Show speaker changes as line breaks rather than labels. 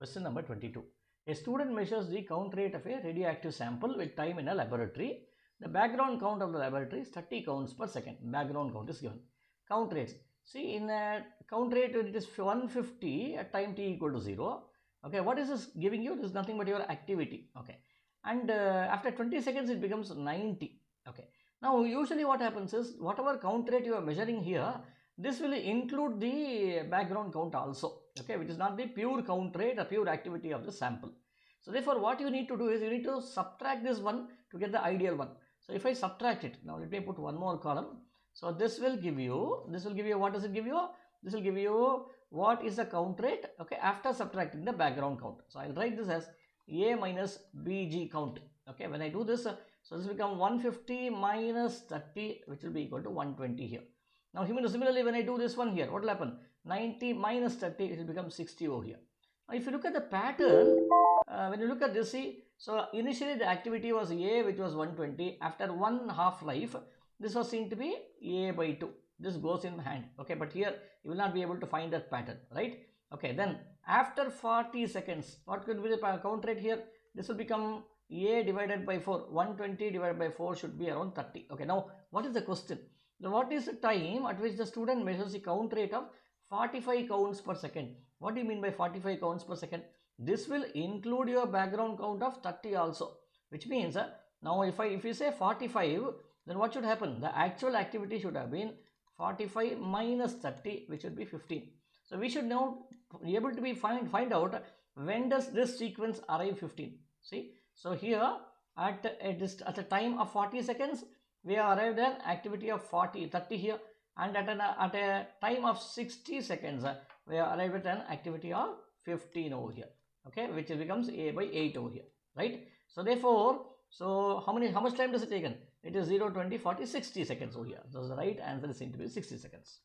Question number 22. A student measures the count rate of a radioactive sample with time in a laboratory. The background count of the laboratory is 30 counts per second. Background count is given. Count rates. See, in a count rate, it is 150 at time t equal to 0. Okay, what is this giving you? This is nothing but your activity. Okay, and after 20 seconds, it becomes 90. Okay, now usually what happens is whatever count rate you are measuring here, this will include the background count also, okay, which is not the pure count rate or pure activity of the sample. So therefore what you need to do is you need to subtract this one to get the ideal one. So if I subtract it, now let me put one more column. So this will give you, what does it give you? This will give you what is the count rate, okay, after subtracting the background count. So I'll write this as A minus BG count. Okay, when I do this, so this will become 150 minus 30, which will be equal to 120 here. Now similarly, when I do this one here, what will happen? 90 minus 30, it will become 60 over here. Now if you look at the pattern, when you look at this, see, so initially the activity was A, which was 120. After one half life, this was seen to be A by 2. This goes in hand, okay, but here you will not be able to find that pattern, right? Okay, then after 40 seconds, what could be the count rate here? This will become A divided by 4. 120 divided by 4 should be around 30. Okay, now what is the question? Now, what is the time at which the student measures the count rate of 45 counts per second? What do you mean by 45 counts per second? This will include your background count of 30 also, which means now if you say 45, then what should happen? The actual activity should have been 45 minus 30, which should be 15. So we should now be able to find out when does this sequence arrive 15. See, so here at a time of 40 seconds, we have arrived at activity of 30 here, and at a time of 60 seconds, we have arrived at an activity of 15 over here, okay, which becomes A by 8 over here, right? So therefore, so how much time does it take? It is 0, 20, 40, 60 seconds over here. So the right answer is going to be 60 seconds.